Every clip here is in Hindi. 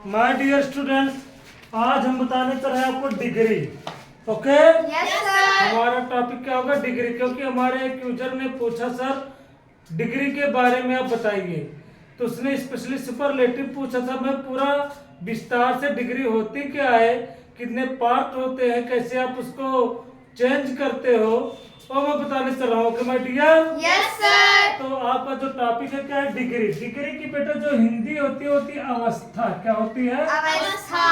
माय डियर स्टूडेंट्स, आज हम बताने चल रहे हैं आपको डिग्री। Okay, yes sir. हमारा टॉपिक क्या होगा? डिग्री। क्योंकि हमारे एक यूजर ने पूछा सर डिग्री के बारे में आप बताइए, तो उसने स्पेशली सुपरलेटिव पूछा था। मैं पूरा विस्तार से डिग्री होती क्या है, कितने पार्ट होते हैं, कैसे आप उसको चेंज करते हो, और मैं बताने चल रहा हूँ। Okay my dear, yes sir. तो आपका जो टॉपिक है क्या है? डिग्री। डिग्री की बेटा जो हिंदी होती है अवस्था। क्या होती है? अवस्था।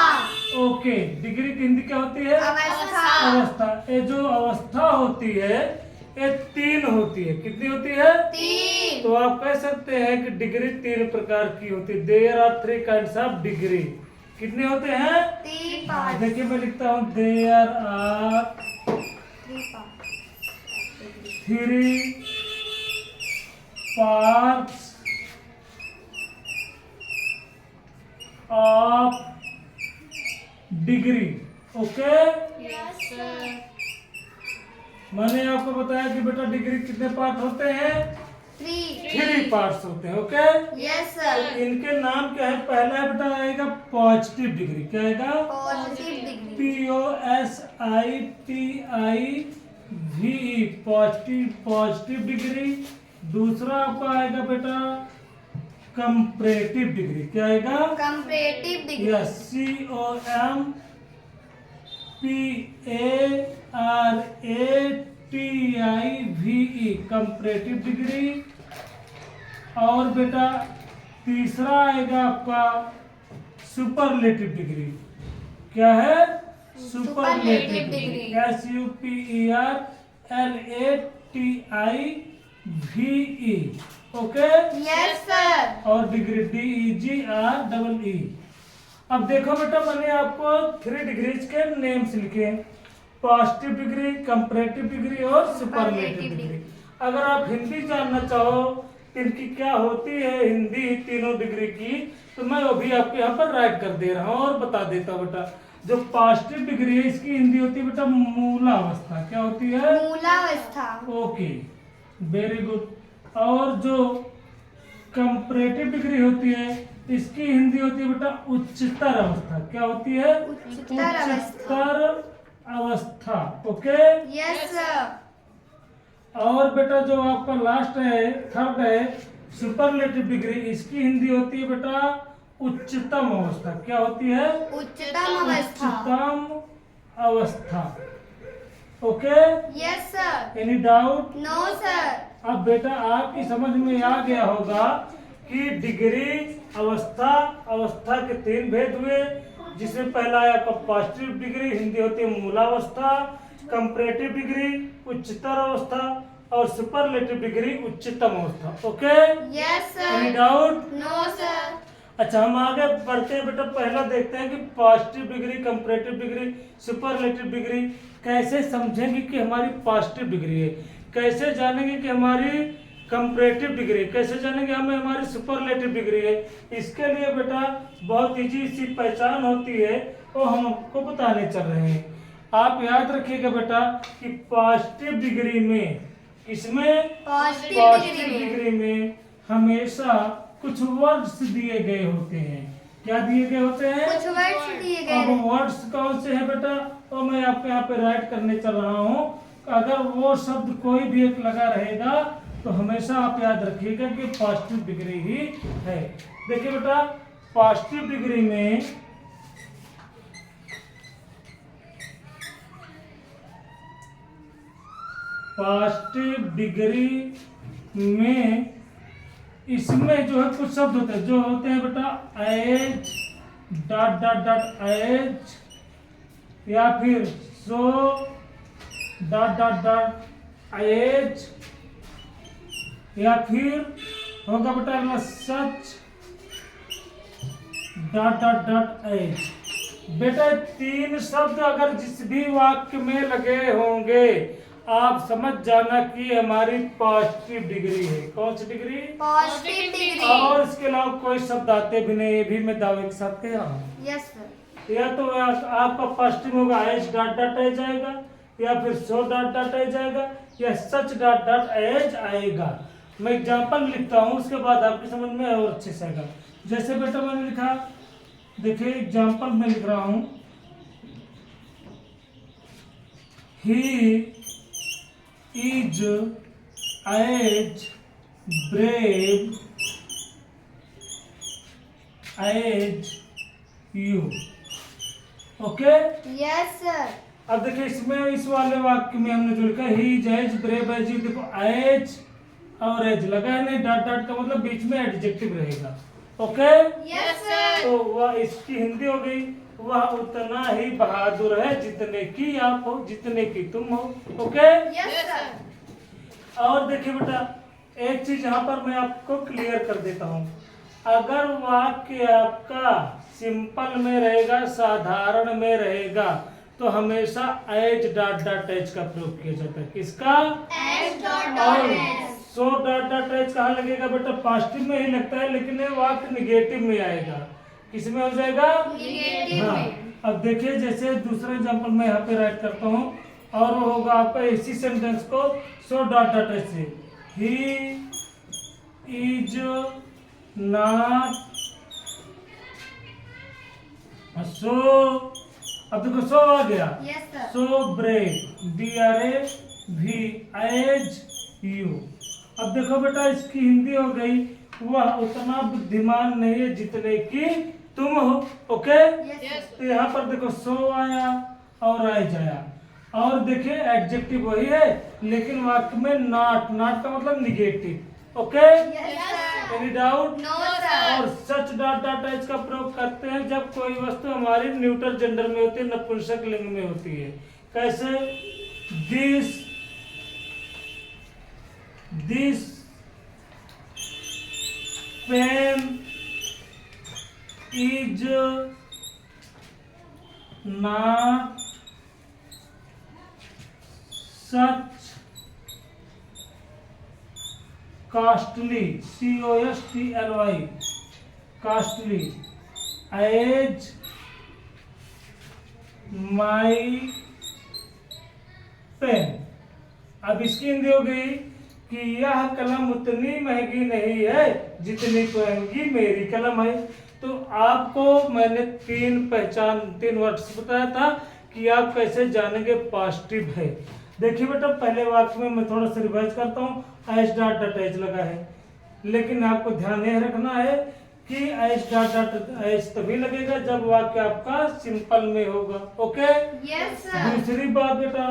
ओके, डिग्री की हिंदी क्या होती है? अवस्था। अवस्था। ये जो अवस्था होती है ये 3 होती है। कितनी होती है? 3। तो आप कह सकते हैं कि डिग्री 3 प्रकार की होती है। There are 3 kinds of degree. कितने होते हैं? 3 पार्ट। देखिए मैं लिखता हूँ there are 3 parts of degree। Okay, yes sir. मैंने आपको बताया कि बेटा डिग्री कितने पार्ट होते हैं? 3 पार्ट्स होते हैं। Okay, yes sir. इनके नाम क्या है? पहला है बेटा आएगा पॉजिटिव डिग्री। क्या आएगा? Positive degree. POSITIV, positive degree. दूसरा आपका आएगा बेटा कंपैरेटिव डिग्री। क्या आएगा? Comparative degree. Yes, COMPARATIVE, comparative degree. और बेटा तीसरा आएगा आपका सुपरलेटिव डिग्री। क्या है? Superlative degree. SUPERLATIVE। Okay, yes sir. और डिग्री DEGREE। अब देखो बेटा, मैंने आपको 3 डिग्रीज के नेम्स लिखे हैं, पॉजिटिव डिग्री, कंपैरेटिव डिग्री और सुपरलेटिव डिग्री। अगर आप हिंदी जानना चाहो इनकी क्या होती है हिंदी तीनों डिग्री की, तो मैं वो भी आपको यहाँ पर राइट कर दे रहा हूँ और बता देता हूँ बेटा। जो पॉजिटिव डिग्री है इसकी हिंदी होती है बेटा मूलावस्था। क्या होती है? मूलावस्था। Okay, very good. और जो कंपैरेटिव डिग्री होती है इसकी हिंदी होती है बेटा उच्चतर अवस्था। क्या होती है? उच्चतर उच्चतर अवस्था। Okay, yes sir. और बेटा जो आपका लास्ट है, थर्ड है सुपरलेटिव डिग्री, इसकी हिंदी होती है बेटा उच्चतम अवस्था। क्या होती है? उच्चतम अवस्था। उच्चतम अवस्था। Okay, yes sir. Any doubt? No sir. अब बेटा आपकी समझ में आ गया होगा कि डिग्री अवस्था के 3 भेद हुए, जिसमें पहला है आपका पॉजिटिव डिग्री, हिंदी होती है मूलावस्था, कंपैरेटिव डिग्री उच्चतर अवस्था, और सुपरलेटिव डिग्री उच्चतम अवस्था। Okay, yes any sir. Doubt? No sir. अच्छा, हम आगे बढ़ते हैं बेटा। पहला देखते हैं कि positive degree, comparative degree, superlative degree कैसे समझेंगे कि हमारी पॉजिटिव डिग्री है, कैसे जानेंगे कि हमारी कंपैरेटिव डिग्री, कैसे जानेंगे हमें हमारी सुपरलेटिव डिग्री है। इसके लिए बेटा बहुत इजी सी पहचान होती है, वो हम आपको बताने चल रहे हैं। आप याद रखिएगा बेटा कि पॉजिटिव डिग्री में, इसमें पॉजिटिव डिग्री में हमेशा कुछ वर्ड्स दिए गए होते हैं। क्या दिए गए होते हैं? कुछ वर्ड्स दिए गए अब हैं। वर्ड्स कौन से हैं बेटा, वो मैं आपको यहाँ पे राइट करने चल रहा हूँ। अगर वो शब्द कोई भी एक लगा रहेगा तो हमेशा आप याद रखिएगा कि पॉजिटिव डिग्री ही है। देखिए बेटा, पॉजिटिव डिग्री में इसमें जो है कुछ शब्द होते हैं, जो होते हैं बेटा as dot dot dot as, या फिर so dot dot dot as, या फिर होगा बेटा अगला such dot dot dot as. बेटा 3 शब्द अगर जिस भी वाक्य में लगे होंगे आप समझ जाना कि हमारी पॉजिटिव डिग्री है। कौन सी डिग्री? Positive degree. और इसके अलावा कोई शब्द आते भी नहीं, ये भी मैं दावे के साथ कह रहा हूँ। Yes sir. या तो आपका पॉजिटिव होगा एज डॉट डॉट एज आएगा, या फिर सो डॉट डॉट एज आएगा, या सच डॉट डॉट एज आएगा। मैं एग्जाम्पल लिखता हूँ, उसके बाद आपकी समझ में और अच्छे से आएगा। जैसे बेटा मैंने लिखा देखिए एग्जाम्पल में लिख रहा हूं, he is as brave as you. Okay, yes sir. अब देखिए इसमें इस वाले वाक्य में हमने जो लिखा he is as brave as you, देखो एज और एज लगा है नहीं, डॉट डॉट का मतलब बीच में एडजेक्टिव रहेगा। Okay, yes sir. तो वह इसकी हिंदी हो गई, वह उतना ही बहादुर है जितने की आप हो, जितने की तुम हो। Okay, yes sir. और देखिए बेटा एक चीज यहाँ पर मैं आपको क्लियर कर देता हूँ, अगर वाक्य आपका सिंपल में रहेगा, साधारण में रहेगा, तो हमेशा एज डॉट डॉट एज का प्रयोग किया जाता है। किसका? एज डॉट और dot as. So dot dot as कहाँ लगेगा बेटा? पॉजिटिव में ही लगता है, लेकिन ये वाक्य निगेटिव में आएगा। किस में हो जाएगा? निगेटिव हाँ। में। अब देखिए जैसे दूसरा एग्जांपल मैं यहाँ पे राइट करता हूँ, और वो होगा आपका इसी सेंटेंस को सो डॉट डॉट एज से, ही इज नॉट सो, अब देखो सो आ गया, yes sir. So brave BRAV as you. अब देखो बेटा इसकी हिंदी हो गई, वह उतना बुद्धिमान नहीं है जितने की तुम हो। ओके, यस तो यहाँ पर देखो सो आया और एज आया, और देखिए एडजेक्टिव वही है, लेकिन वाक्य में नॉट, नॉट का मतलब निगेटिव। Okay, sir. Any doubt? No sir. और सच डॉट डॉट एज का प्रयोग करते हैं जब कोई वस्तु हमारी न्यूट्रल जेंडर में होती है, नपुंसक लिंग में होती है। कैसे? This pen is not such costly, COSTLY, costly as my pen। अब इसकी हिंदी हो गई कि यह कलम उतनी महंगी नहीं है जितनी महंगी मेरी कलम है। तो आपको मैंने तीन वर्ड्स बताया था कि आप कैसे जानेंगे पॉजिटिव है। देखिए बेटा पहले वाक्य में मैं थोड़ा सा रिवाइज करता हूँ, एच डॉट डॉट एच लगा है, लेकिन आपको ध्यान यह रखना है कि एच डॉट डॉट एच तभी लगेगा जब वाक्य आपका सिंपल में होगा। Okay, yes sir. दूसरी बात बेटा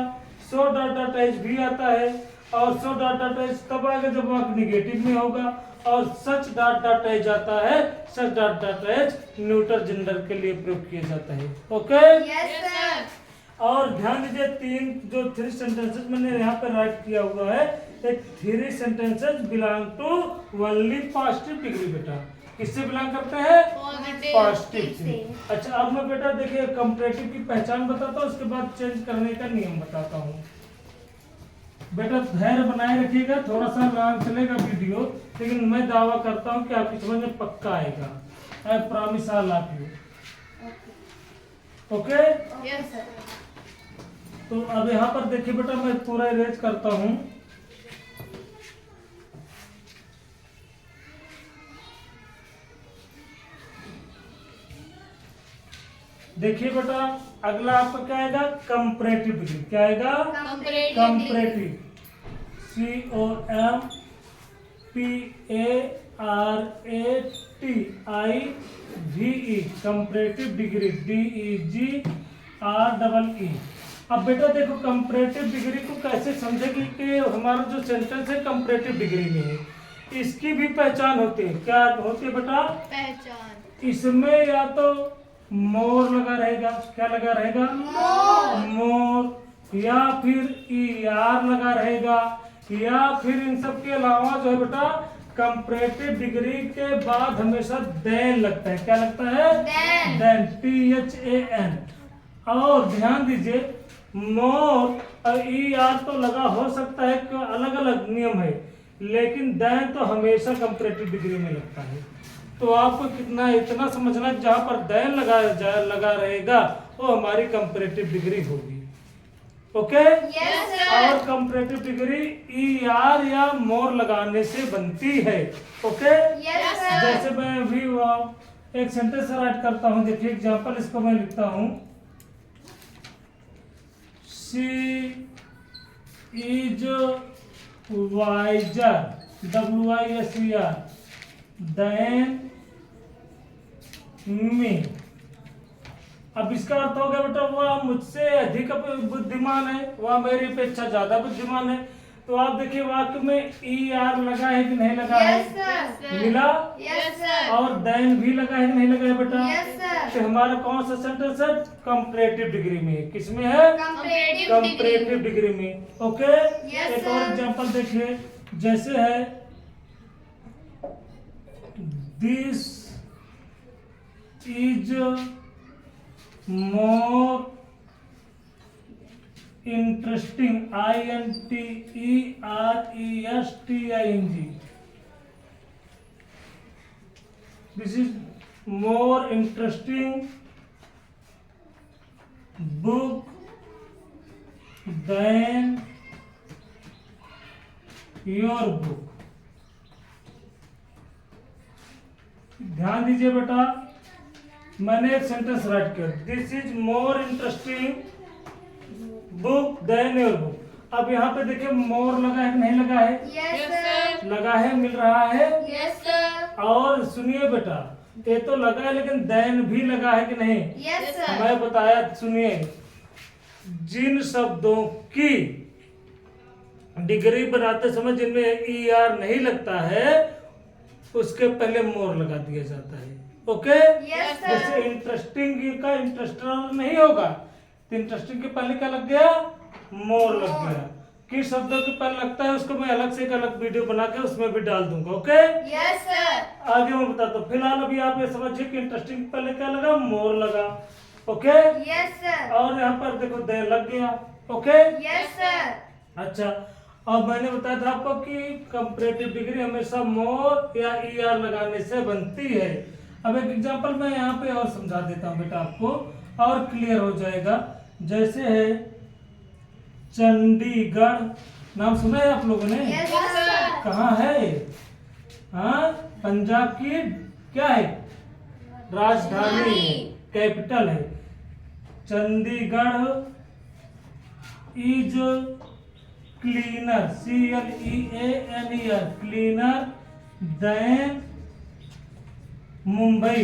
सो डॉट डॉट एच भी आता है, और सो डॉट डॉट एच तब आएगा जब वाक्य निगेटिव में होगा, और सच डॉट डॉट एच आता है, such dot dot H neutral gender के लिए प्रयोग किया जाता है। Okay, yes sir. और ध्यान दीजिए थ्री सेंटेंसेस मैंने यहाँ पर राइट किया हुआ है, three sentences belong to only positive degree. बेटा किससे बिलोंग करते हैं? पॉजिटिव से। अच्छा अब मैं बेटा देखिए कंपैरेटिव की पहचान बताता हूँ, उसके बाद चेंज करने का नियम बताता हूँ। बेटा धैर्य बनाए रखिएगा, थोड़ा सा लॉन्ग चलेगा वीडियो, लेकिन मैं दावा करता हूँ कि आपकी समझ में पक्का आएगा। I promise all of you. Okay, yes sir. तो अब यहाँ पर देखिए बेटा मैं पूरा इरेज करता हूँ। देखिए बेटा अगला आपका क्या आएगा? Comparative degree. क्या आएगा? Comparative, COMPARATIVE, comparative degree, DEGREE। अब बेटा देखो कंपैरेटिव डिग्री को कैसे समझेगी कि हमारा जो सेंटेंस है कंपैरेटिव डिग्री में है, इसकी भी पहचान होती है। क्या होती है बेटा? पहचान। इसमें या तो मोर लगा रहेगा, क्या लगा रहेगा? मोर, या फिर ER लगा रहेगा, या फिर इन सब के अलावा जो है बेटा कंपैरेटिव डिग्री के बाद हमेशा देन लगता है। क्या लगता है? Than, THAN। और ध्यान दीजिए मोर और ER तो लगा हो सकता है, अलग अलग नियम है, लेकिन देन तो हमेशा कंपैरेटिव डिग्री में लगता है। तो आपको कितना इतना समझना, जहां पर देन लगा रहेगा वो हमारी कंपैरेटिव डिग्री होगी। Okay, yes sir. और कंपैरेटिव डिग्री ER या मोर लगाने से बनती है। Okay, yes sir. जैसे मैं अभी एक सेंटेंस राइट करता हूँ, देखिए एग्जाम्पल इसको मैं लिखता हूँ। She is wiser, WISER, than me. अब इसका अर्थ हो गया बेटा वह मुझसे अधिक बुद्धिमान है, वह मेरी अपेक्षा ज्यादा बुद्धिमान है। तो आप देखिए वाक्य में ER लगा है कि नहीं लगा है? Yes, sir. मिला। Yes, sir. और देन भी लगा है कि नहीं लगा है बेटा? Yes, sir. तो हमारा कौन सा सेंटेंस है? कंपैरेटिव डिग्री में। किसमें है? Comparative comparative degree. डिग्री में। ओके। Yes, एक और sir. एग्जांपल देखिए, जैसे है this is more interesting, INTERESTING, this is more interesting book than your book. ध्यान दीजिए बेटा, मैंने एक सेंटेंस राइट किया, this is more interesting book than your book. अब यहाँ पे देखिए मोर लगा है कि नहीं लगा है? Yes, sir. लगा है, मिल रहा है। Yes, sir. और सुनिए बेटा, ये तो लगा है लेकिन देन भी लगा है कि नहीं? Yes, sir. मैं बताया, सुनिए, जिन शब्दों की डिग्री बनाते समय जिनमें ER नहीं लगता है उसके पहले मोर लगा दिया जाता है। ओके। Yes, sir. जैसे इंटरेस्टिंग का इंटरेस्टर नहीं होगा, तो इंटरेस्टिंग के पहले क्या लग गया? मोर लग गया। किस शब्दों के पहले लगता है उसको मैं अलग से एक अलग वीडियो बना के उसमें भी डाल दूंगा। ओके। Yes, sir. आगे मैं बताता हूँ, फिलहाल अभी आप ये समझिए कि इंटरेस्टिंग के पहले क्या लगा? मोर लगा। ओके। Yes, sir. और यहाँ पर देखो दे लग गया। ओके। Yes, sir. अच्छा, अब मैंने बताया था आपको कि कंपैरेटिव डिग्री हमेशा मोर या ER लगाने से बनती है। अब एक एग्जांपल मैं यहाँ पे और समझा देता हूँ बेटा, आपको और क्लियर हो जाएगा। जैसे है चंडीगढ़, नाम सुना है आप लोगों ने? Yes, sir. कहाँ है? हाँ, पंजाब की क्या है? राजधानी, कैपिटल है। Chandigarh is cleaner, CLEANER, cleaner then Mumbai.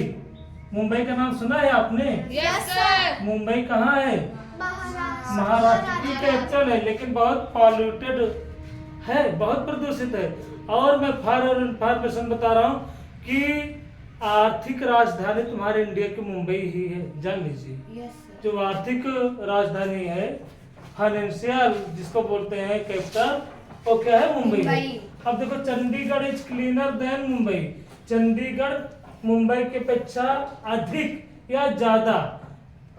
Mumbai का नाम सुना है आपने? Yes, sir. मुंबई कहाँ है? महाराष्ट्र की कैपिटल है, लेकिन बहुत पॉल्यूटेड है, बहुत प्रदूषित है। और मैं फॉर इन्फॉर्मेशन बता रहा हूँ कि आर्थिक राजधानी तुम्हारे इंडिया की मुंबई ही है, जान लीजिए। Yes, sir. जो आर्थिक राजधानी है, फाइनेंशियल जिसको बोलते हैं कैपिटल, वो क्या है? मुंबई है। मुंबई। अब देखो Chandigarh is cleaner then Mumbai. Chandigarh Mumbai की अपेक्षा अधिक या ज्यादा,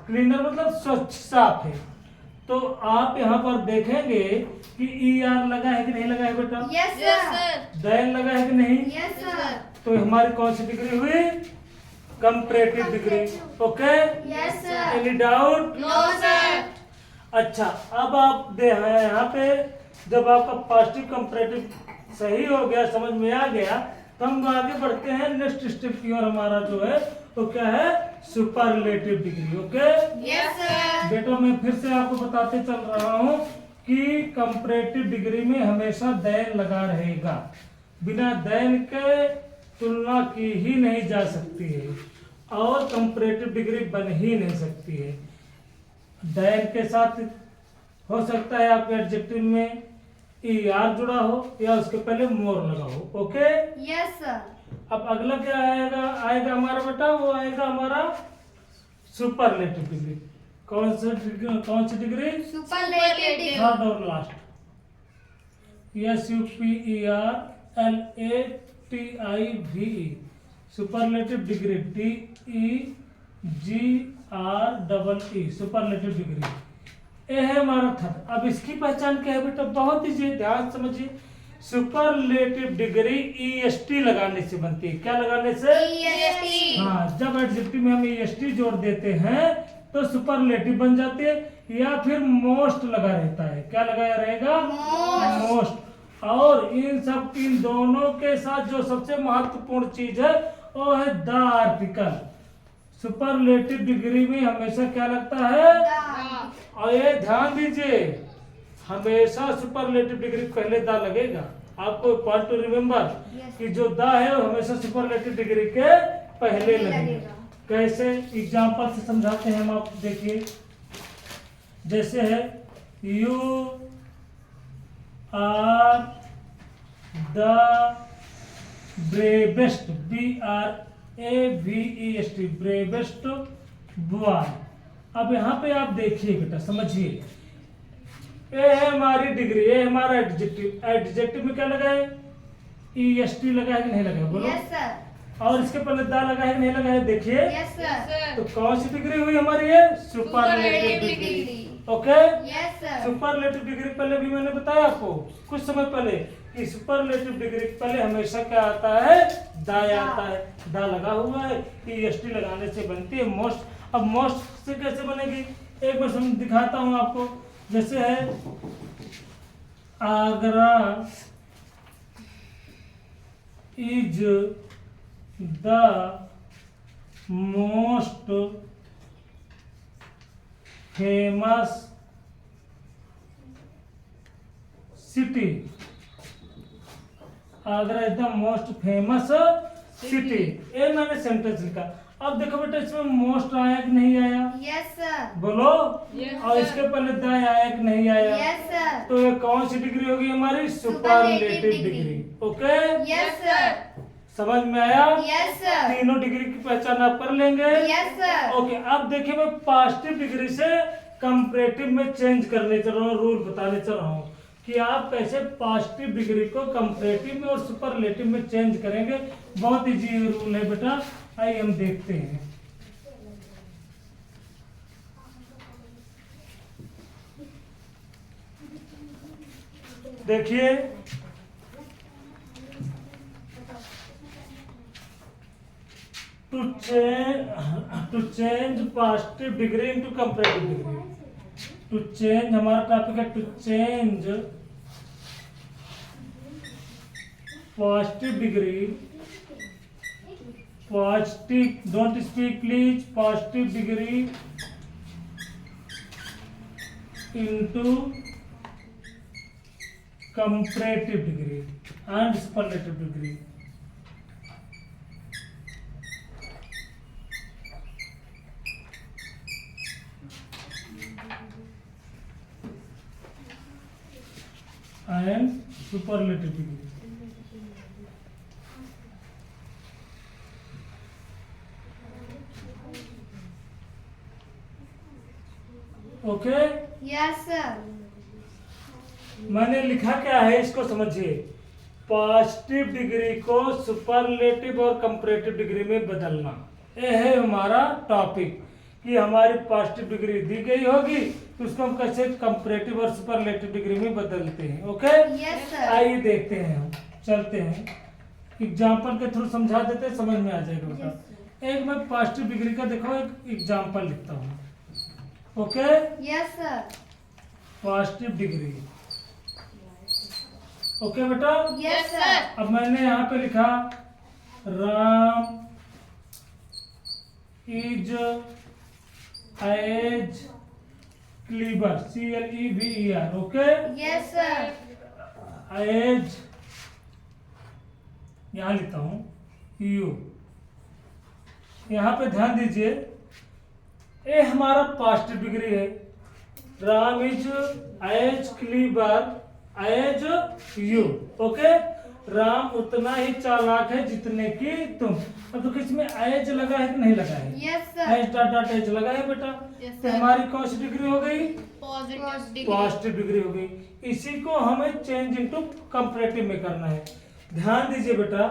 क्लीनर मतलब स्वच्छ, साफ है। तो आप यहाँ पर देखेंगे कि ER लगा है कि नहीं लगा है बेटा? Yes, sir. देन लगा है कि नहीं? Yes, sir. तो हमारी कौन सी डिग्री हुई? Comparative degree. Okay. Yes, sir. Any doubt? No, sir. अच्छा, अब आप दे यहाँ पे जब आपका पॉजिटिव कंपैरेटिव सही हो गया, समझ में आ गया, तो हम आगे बढ़ते हैं नेक्स्ट स्टेप की ओर। हमारा जो है वो क्या है? Superlative degree. Okay. Yes, sir. बेटा मैं फिर से आपको बताते चल रहा हूँ कि कंपैरेटिव डिग्री में हमेशा देन लगा रहेगा, बिना देन के तुलना की ही नहीं जा सकती है और कंपैरेटिव डिग्री बन ही नहीं सकती है। देन के साथ हो सकता है आपके एडजेक्टिव में ER जुड़ा हो या उसके पहले मोर लगा हो। ओके। Yes, sir. अब अगला क्या आएगा हमारा बेटा? वो आएगा हमारा सुपरलेटिव डिग्री। कौन सी डिग्री? Superlative. थर्ड और last, SUPERLATIVE, superlative degree, DEGREE, superlative degree. ये है हमारा थर्ड। अब इसकी पहचान क्या है बेटा? बहुत ही ध्यान समझिए। सुपरलेटिव डिग्री EST लगाने से बनती है। क्या लगाने से? EST. हाँ, जब एडजेक्टिव में हम EST जोड़ देते हैं तो सुपरलेटिव बन जाती है, या फिर मोस्ट लगा रहता है। क्या लगाया रहेगा? मोस्ट। और इन दोनों के साथ जो सबसे महत्वपूर्ण चीज है वो है द आर्टिकल। सुपरलेटिव डिग्री में हमेशा क्या लगता है? द। और ये ध्यान दीजिए, हमेशा सुपरलेटिव डिग्री पहले द लगेगा। आपको पॉइंट टू रिमेम्बर Yes. कि जो द है वो हमेशा सुपरलेटिव डिग्री के पहले लगेगा। कैसे? एग्जांपल से समझाते हैं हम, आप देखिए। जैसे है you are the bravest, BRAVEST, bravest boy. अब यहाँ पे आप देखिए बेटा, समझिए, ये है हमारी डिग्री, ये हमारा एडजेक्टिव। एडजेक्टिव में क्या लगा है? EST लगा है कि नहीं लगा है? बोलो। Yes sir. और इसके पहले दा लगा है कि नहीं लगा है? देखिए। Yes sir. तो कौन सी डिग्री हुई हमारी? ये superlative degree. Okay, yes sir. Superlative degree पहले भी मैंने बताया आपको कुछ समय पहले कि सुपरलेटिव डिग्री पहले हमेशा क्या आता है? दा आता है। दा लगा हुआ है, EST लगाने से बनती है मोस्ट। अब मोस्ट से कैसे बनेगी? एक बार समझ दिखाता हूँ आपको। जैसे है Agra is the most famous city. Agra is the most famous city. ये मैंने सेंटेंस लिखा। अब देखो बेटा, इसमें मोस्ट आया कि नहीं आया? Yes sir. बोलो। और इसके पहले द आया कि नहीं आया? Yes sir. तो ये कौन सी डिग्री होगी हमारी? Superlative degree. Okay, yes sir. समझ में आया? Yes sir. तीनों डिग्री की पहचान आप कर लेंगे। Yes sir. ओके, अब देखिए, मैं पॉजिटिव डिग्री से कंपैरेटिव में चेंज करने चल रहा हूँ, रूल बताने चल रहा हूँ कि आप कैसे पॉजिटिव डिग्री को कंपैरेटिव में और सुपरलेटिव में चेंज करेंगे। बहुत इजी रूल है बेटा, आइए हम देखते हैं। देखिए, to change positive degree into comparative degree. To change, हमारा टॉपिक है to change positive degree, positive, don't speak please, positive degree into comparative degree and superlative degree. And superlative degree. Okay, yes sir. मैंने लिखा क्या है इसको समझिए। पॉजिटिव डिग्री को सुपरलेटिव और कंपैरेटिव डिग्री में बदलना, ये है हमारा टॉपिक कि हमारी पॉजिटिव डिग्री दी गई होगी तो उसको हम कैसे कंपैरेटिव और सुपरलेटिव डिग्री में बदलते हैं। Okay, yes sir. आइए देखते हैं, हम चलते हैं, एग्जाम्पल के थ्रू समझा देते हैं, समझ में आ जाएगा बेटा। एक मैं पॉजिटिव डिग्री का देखो एक एग्जाम्पल लिखता हूँ। Okay, yes sir. Positive degree. Okay बेटा, यस सर। अब मैंने यहाँ पे लिखा Ram is as clever, CLEVER। Okay, yes sir. As यहाँ लिखता हूँ यू। यहाँ पे ध्यान दीजिए, ये हमारा पॉजिटिव डिग्री है। Ram is as clever as you. Okay, Ram उतना ही चालाक है जितने की तुम। अब तो किसमें एज लगा है कि नहीं लगा है? Yes sir. As dot dot as लगा है बेटा। Yes, तो sir. हमारी कौन सी डिग्री हो गई? पॉजिटिव पॉजिटिव डिग्री हो गई। इसी को हमें चेंज इनटू कंपैरेटिव में करना है। ध्यान दीजिए बेटा,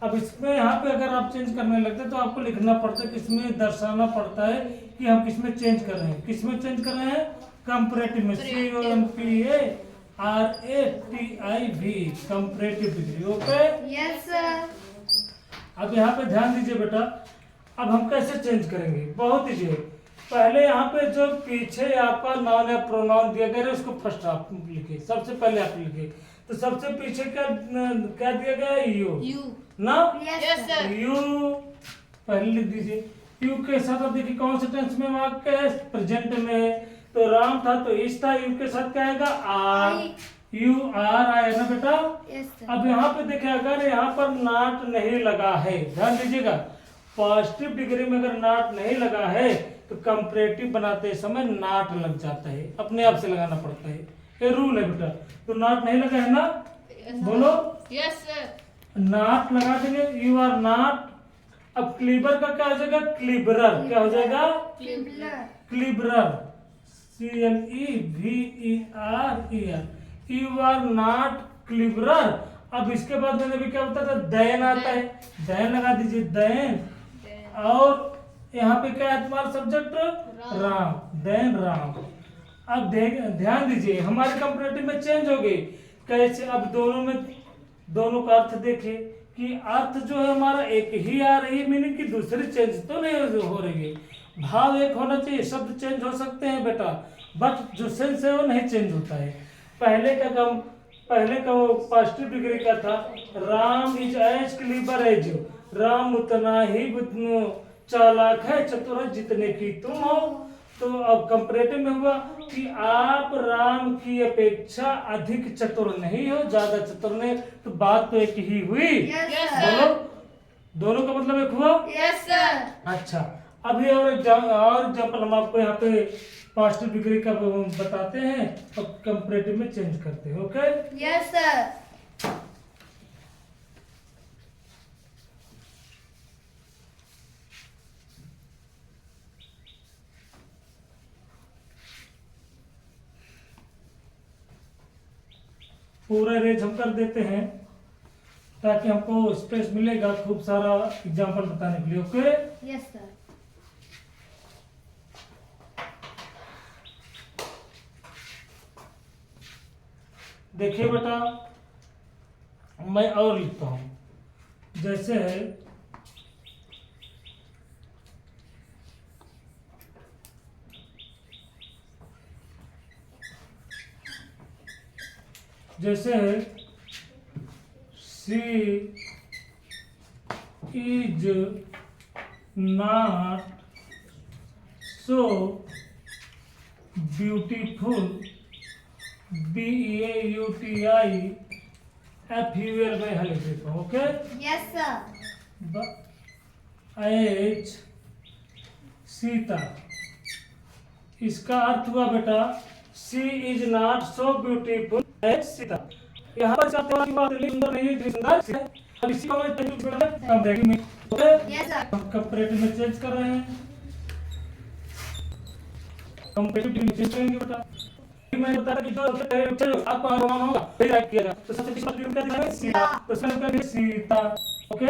अब इसमें यहाँ पे अगर आप चेंज करने लगते हैं तो आपको लिखना पड़ता है, किसमें दर्शाना पड़ता है कि हम किसमें चेंज कर रहे हैं। किसमें चेंज कर रहे हैं? कंपैरेटिव में, COMPARATIV, comparative degree. Okay, yes sir. अब यहाँ पे ध्यान दीजिए बेटा, अब हम कैसे चेंज करेंगे? बहुत ईजी है। पहले यहाँ पे जो पीछे आपका नाउन या प्रोनाउन दिया गया है उसको फर्स्ट आप लिखिए, सबसे पहले आप लिखिए। तो सबसे पीछे क्या दिया गया है? यू यू ना, यस सर यू पहले लिख दीजिए। यू के साथ अब देखिए कौन से टेंस में वाक्य है? प्रेजेंट में है। तो राम था तो इस था, यू के साथ क्या आएगा? आर, यू आर आया ना बेटा। यस सर अब यहाँ पे देखिए अगर यहाँ पर नॉट नहीं लगा है, ध्यान दीजिएगा, पॉजिटिव डिग्री में अगर नॉट नहीं लगा है तो कंपैरेटिव बनाते समय नॉट लग जाता है, अपने आप से लगाना पड़ता है, ये रूल है बेटा। तो नॉट नहीं लगा है ना, बोलो यस सर नॉट लगा देंगे, यू आर नॉट। अब क्लीबर का क्या हो जाएगा? क्लीबरर। क्या हो जाएगा? Cleverer, CLEVERER। You are not cleverer. अब इसके बाद मैंने भी क्या बताया था? दैन आता है, दैन लगा दीजिए, दैन। और यहाँ पे क्या है तुम्हारा सब्जेक्ट? राम, दैन राम। अब ध्यान दीजिए हमारे कंपैरेटिव में चेंज हो गई। कैसे? अब दोनों का अर्थ देखे कि अर्थ जो है हमारा एक ही आ रही है, मीनिंग की दूसरी चेंज तो नहीं हो रही है। भाव एक होना चाहिए, शब्द चेंज हो सकते हैं बेटा, बट जो सेंस है वो नहीं चेंज होता है। पहले का वो पॉजिटिव डिग्री का था, Ram is as clever as you. Ram उतना ही चालाक है, चतुर है जितने की तुम हो। तो अब कंपैरेटिव में हुआ कि आप राम की अपेक्षा अधिक चतुर नहीं हो, ज्यादा चतुर नहीं। तो बात तो एक ही हुई, बोलो दोनों का मतलब एक हुआ। यस सर अच्छा, अभी और एग्जाम्पल हम आपको यहाँ पे पॉजिटिव डिग्री का बताते हैं और कंपैरेटिव में चेंज करते हैं। ओके, यस सर पूरा रेंज हम कर देते हैं ताकि हमको स्पेस मिलेगा खूब सारा एग्जाम्पल बताने के लिए। ओके, यस सर देखिए बेटा मैं और लिखता हूं, जैसे है she is not so beautiful, BEAUTIFUL में लिख देता हूँ। Okay, yes sir H Sita, इसका अर्थ हुआ बेटा she is not so beautiful as Sita. यहाँ पर की बात सुंदर नहीं है, सुंदर है। अब इसी को मैं कंपैरेटिव में, ओके, यस सर कंपैरेटिव में चेंज कर रहे हैं, कंपैरेटिव में चेंज करेंगे बेटा। मैं बता रहा कि जो आपको अनुमान होगा वही राइट किया जाए। तो सबसे पहले क्या दिखाएंगे? सीता। तो इसका मतलब है सीता। ओके,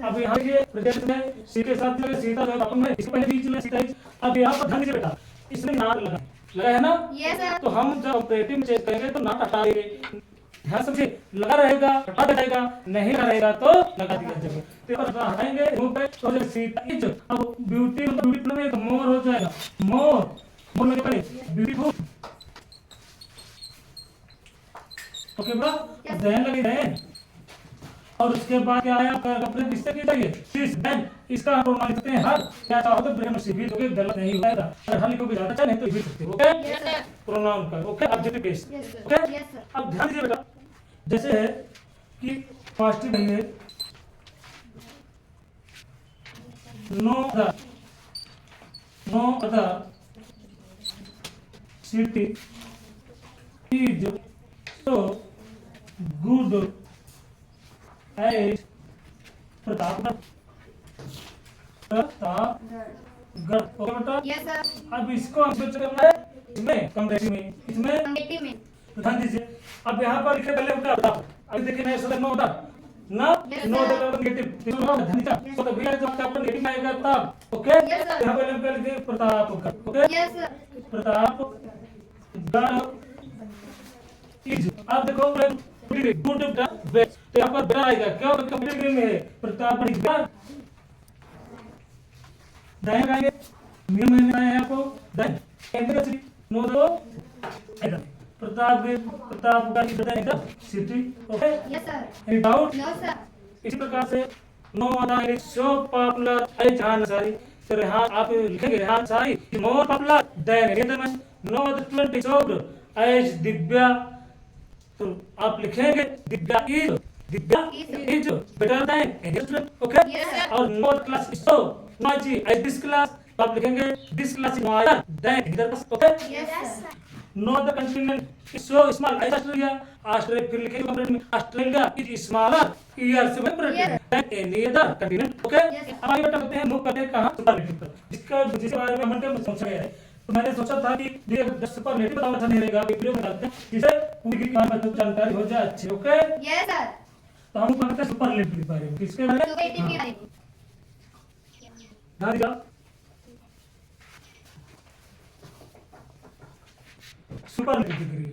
अब यहाँ ये प्रेजेंट में सी के साथ जो सीता जो है इसके पहले बीच में सीता। अब यहाँ पर ध्यान दीजिए बेटा, इसमें नाट लगा है ना। यस सर तो हम जब ऑपरेटिव में चेंज करेंगे तो नाट हटा देंगे। ध्यान समझिए, लगा रहेगा हटा जाएगा, नहीं रहेगा तो लगा दिया जाएगा। तो हटाएंगे तो जो सीता इज, अब ब्यूटी ब्यूटीफुल में तो मोर हो जाएगा, मोर लगे पहले ब्यूटीफुल। ओके बेटा, दैन लगे दैन। और उसके बाद क्या आया? कंपैरेटिव किससे की जाएगी? सिस दैन। इसका हम मान सकते हैं हर, क्या चाहो तो ब्रेन से भी दोगे, गलत नहीं होगा। अगर हर लिखोगे ज्यादा अच्छा नहीं तो भी सकते हो। ओके, यस सर प्रोनाउन का। Okay, objective case. Yes sir okay, yes sir अब ध्यान दीजिए बेटा, जैसे है कि पॉजिटिव है no other city is so good as Pratapgarh. Okay बेटा, यस सर अब इसको हम स्विच करना है इसमें कंपैरेटिव में, इसमें कंपैरेटिव में ध्यान दीजिए। अब यहाँ पर लिखे पहले उनका प्रताप, अभी देखिए नए शब्द नो होता ना, नो होता नेगेटिव, तो नो ध्यान दीजिए। तो भी जब आपका नेगेटिव आएगा तब। Okay, Yes, sir. यहाँ पहले हम क्या लिखे? Pratap. Okay, yes sir Pratap गढ़ इज। अब देखो गुड बेस्ट, तो यहाँ पर बेटा आएगा, क्यों? कंपैरेटिव में है प्रताप गढ़। दाएं आएंगे, नियम में आया है आपको दाएं, नो दो Pratapgarh city. Okay, Yes, sir. Any doubt? No, sir. इसी प्रकार से no other is so popular as Rehan Ansari. तो रेहान आप लिखेंगे Rehan Ansari more popular than any other man. No other student is sold as Divya. तो आप लिखेंगे Divya is better than any student. Okay, Yes, sir. और no class is so noisy as this class. तो आप लिखेंगे this class is noise than any other class. Okay, Yes, sir. No the continent is so small as Australia. Australia फिर लिखेंगे कंप्लीट में ऑस्ट्रेलिया इज स्मॉलर ईयर से comparative than any other continent. Okay, Yes, sir. अब आगे बढ़ते हैं, मूव करते हैं कहां? सुपरलेटिव पर, जिसके बारे में हम सोचा है। तो मैंने सोचा था कि ये सुपरलेटिव बताना अच्छा नहीं रहेगा, वीडियो में डालते हैं जिससे पूरी की कहानी जानकारी हो जाए अच्छी। Okay, Yes, sir. तो हम करते हैं सुपरलेटिव के बारे में। किसके बारे में? Superlative के बारे में। ध्यान दीजिए, सुपरलेटिव डिग्री।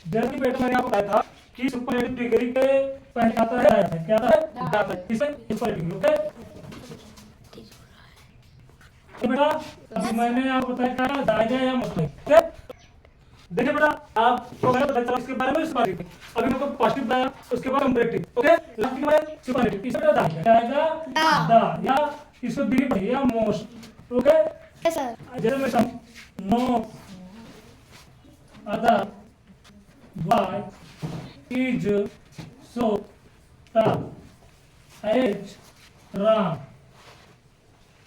जैसे कि बेटा मैंने आपको बताया था कि सुपरलेटिव डिग्री के पहले आता है क्या आता है? डाटा। इसमें सुपरलेटिव। ओके, तो बेटा अभी मैंने आपको बताया क्या दायरा या मुस्लिम। ओके, देखिए बेटा आपको मैंने बताया इसके बारे में सुपरलेटिव। अभी मेरे को पॉजिटिव बताया, उसके बाद कंपैरेटिव। ओके, लास्ट के बाद सुपरलेटिव। इसमें बेटा दायरा दा या इसको डिग्री या मोस्ट। Okay, Yes, sir. जैसे मैं some no other Y is so as Ram.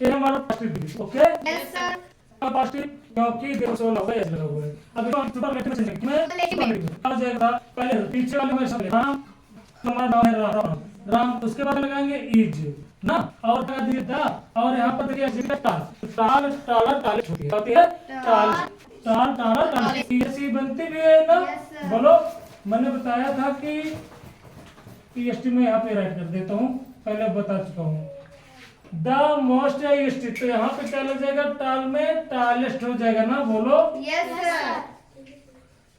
ये हमारा positive degree. Okay, Yes, sir. Positive क्योंकि देखो 16 लगा है लगा हुआ है। अब इसको हम सुपरलेटिव में चलेंगे। किसमें? सुपरलेटिव में। आ जाएगा पहले पीछे वाले में सब राम, हमारा नाम है राम। राम उसके बाद लगाएंगे इज ना, और लगा दीजिए दा, और यहाँ पर देखिए जिसका टाल टाल टाल छोटी होती है टाल टाल टाल टाल सी बनती भी है ना। Yes, sir. बोलो, मैंने बताया था कि ईएसटी में यहाँ पे राइट कर देता हूँ, पहले बता चुका हूँ। द मोस्ट है ईएसटी, तो यहाँ पे क्या लग जाएगा? टाल में टालेस्ट हो जाएगा ना। बोलो, Yes, sir.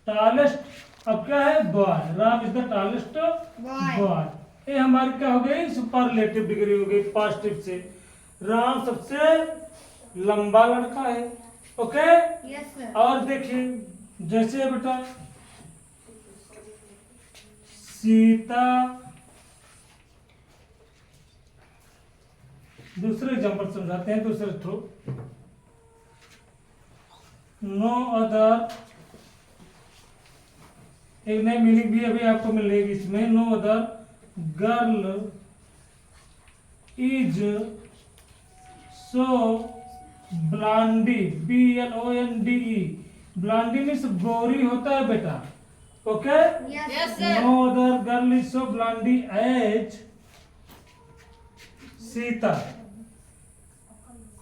टालेस्ट। अब क्या है? Boy. Ram is the tallest Boy. Boy. ये हमारी क्या हो गई? सुपरलेटिव डिग्री हो गई पॉजिटिव से। राम सबसे लंबा लड़का है। Okay, Yes, sir. और देखिए जैसे बेटा सीता, दूसरे एग्जांपल समझाते हैं दूसरे थ्रू। नो अदर, एक नई मीनिंग भी अभी आपको मिलेगी इसमें। No other girl is so blondie, BLONDE। Blondie means गोरी होता है बेटा। Okay, Yes, sir. No other girl is so blondie as Sita.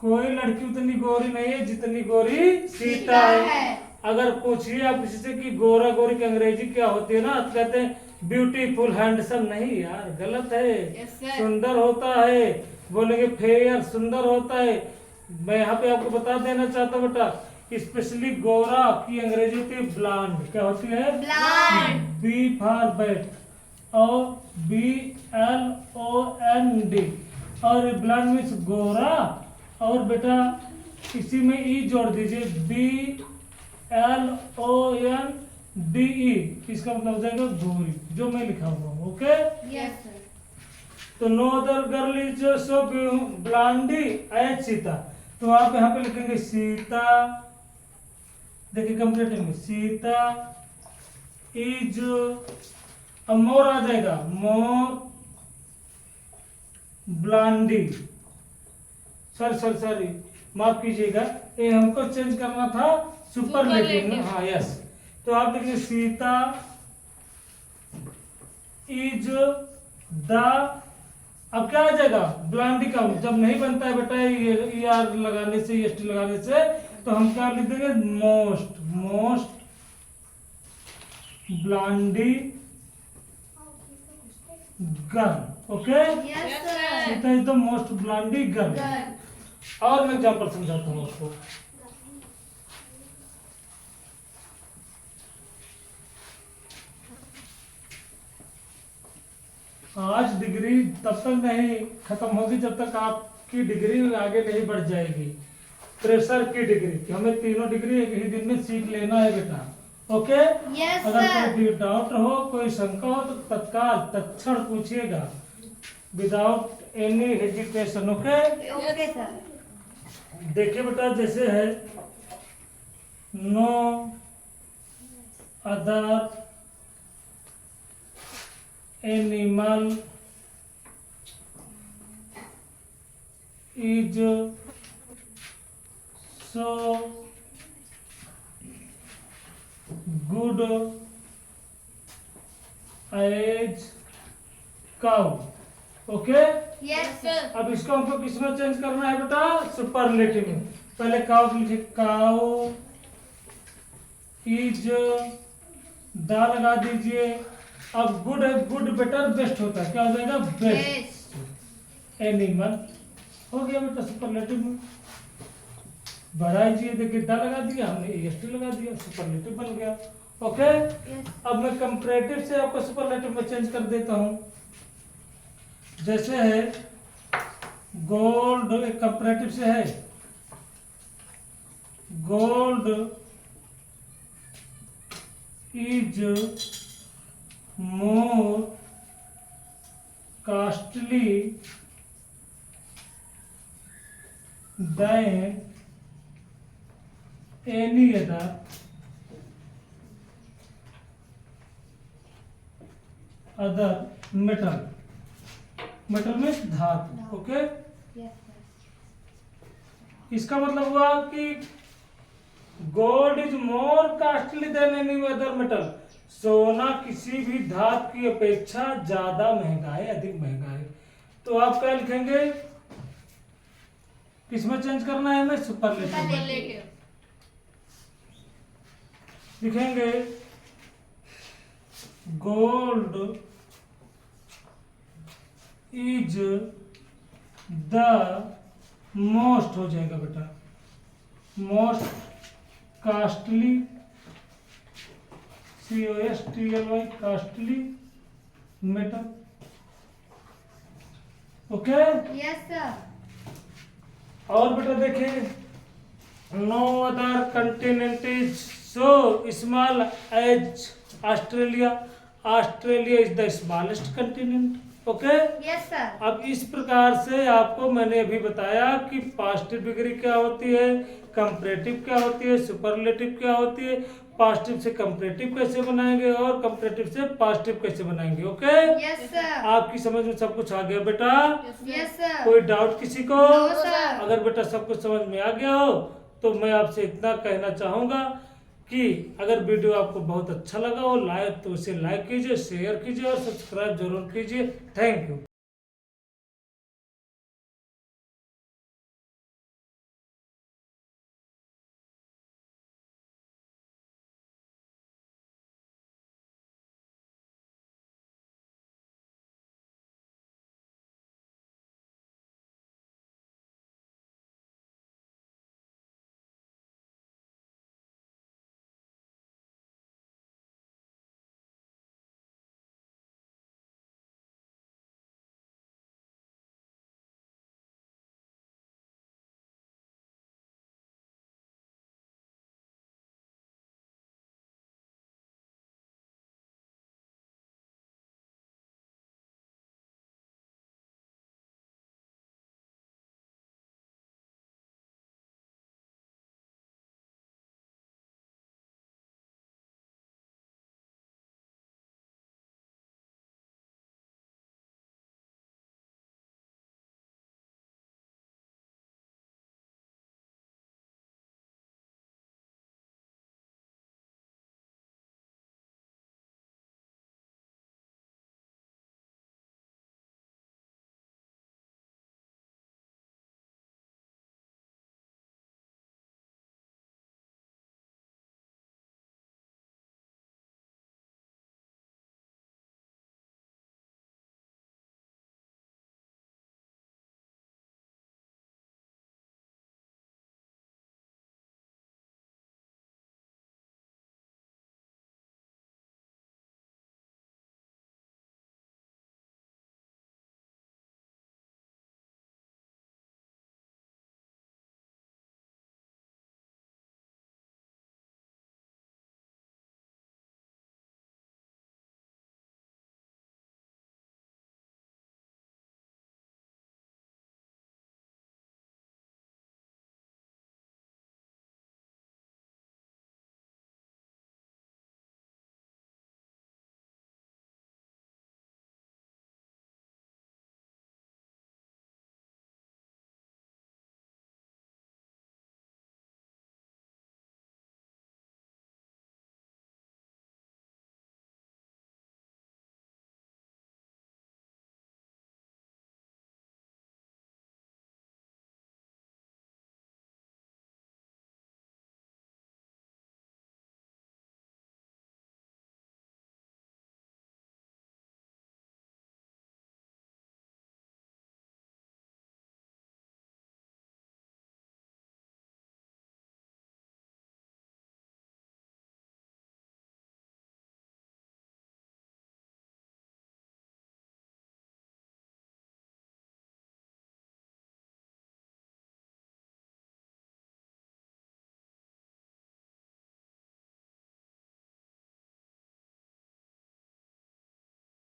कोई लड़की उतनी गोरी नहीं है जितनी गोरी सीता है। अगर पूछिए आप किसी से कि गोरा गोरी की अंग्रेजी क्या होती है ना, तो कहते हैं ब्यूटीफुल, हैंडसम। नहीं यार, गलत है। Yes, sir. सुंदर होता है, बोलेंगे फेयर, सुंदर होता है। मैं यहाँ पे आपको बता देना चाहता हूँ बेटा, स्पेशली गोरा की अंग्रेजी होती है ब्लांड। क्या होती है? Blonde. बी फॉर बैट और BLOND, और ब्लांड मीन्स गोरा। और बेटा इसी में ई जोड़ दीजिए, BLONDE। इसका मतलब हो जाएगा गोरी, जो मैं लिखा हुआ हूँ। Okay, Yes, sir. तो no other girl is so blondie as Sita. तो आप यहाँ पे लिखेंगे सीता। देखिए कंप्लीट में सीता इज, अब मोर आ जाएगा, मोर ब्लांडी। सॉरी माफ कीजिएगा, ये हमको चेंज करना था सुपरलेटिव में। हाँ यस, तो आप देखिए सीता इज द, अब क्या आ जाएगा? ब्लांडी का जब नहीं बनता है बेटा ये ER लगाने से, EST लगाने से, तो हम क्या लिख देंगे? Most blondie girl. Okay, Yes, sir. Sita is the most blondie girl. Girl. और मैं एग्जांपल समझाता हूँ आपको। आज डिग्री तब तक नहीं खत्म होगी जब तक आपकी डिग्री आगे नहीं बढ़ जाएगी। प्रेशर की डिग्री कि हमें तीनों डिग्री एक ही दिन में सीख लेना है बेटा। ओके, Yes, अगर sir. कोई डाउट हो, कोई शंका हो तो तत्काल तत्क्षण पूछिएगा, without any hesitation. Okay, Okay, sir. देखिए बेटा, जैसे है no other animal is so good as cow. Okay, Yes, sir. अब इसको हमको किसमें चेंज करना है बेटा? सुपरलेटिव में। पहले काउ लिखे, काउ इज दा लगा दीजिए। अब गुड है, गुड बेटर बेस्ट होता है, क्या हो जाएगा? बेस्ट। Yes. एनिमल हो गया बेटा सुपरलेटिव में। बढ़ाइए, देखिए दा लगा दिया हमने, एस्ट लगा दिया, सुपरलेटिव बन गया। Okay, Yes. अब मैं कंपैरेटिव से आपको सुपरलेटिव में चेंज कर देता हूं। जैसे है गोल्ड, एक कंपैरेटिव से है gold is more costly than any other metal. Metal में धातु। ओके, Yes, sir. इसका मतलब हुआ कि gold is more costly than any other metal. सोना किसी भी धातु की अपेक्षा ज्यादा महंगा है, अधिक महंगा है। तो आप क्या लिखेंगे? किसमें चेंज करना है हमें? सुपरलेटिव में। Superlative. लिखेंगे गोल्ड इज द मोस्ट, हो जाएगा बेटा, most costly, COSTLY, costly metal. Okay, Yes, sir. और बेटा देखिए, no other continent is so small as Australia. Australia is the smallest continent. Okay, Yes, sir. अब इस प्रकार से आपको मैंने अभी बताया कि पॉजिटिव डिग्री क्या होती है, कंपैरेटिव क्या होती है, सुपरलेटिव क्या होती है, पॉजिटिव से कंपैरेटिव कैसे बनाएंगे और कंपैरेटिव से पॉजिटिव कैसे बनाएंगे। Okay, Yes, sir. आपकी समझ में सब कुछ आ गया बेटा? Yes, sir. कोई डाउट किसी को? No, sir. अगर बेटा सब कुछ समझ में आ गया हो तो मैं आपसे इतना कहना चाहूंगा कि अगर वीडियो आपको बहुत अच्छा लगा हो, लाइक तो उसे लाइक कीजिए, शेयर कीजिए और सब्सक्राइब जरूर कीजिए। Thank you.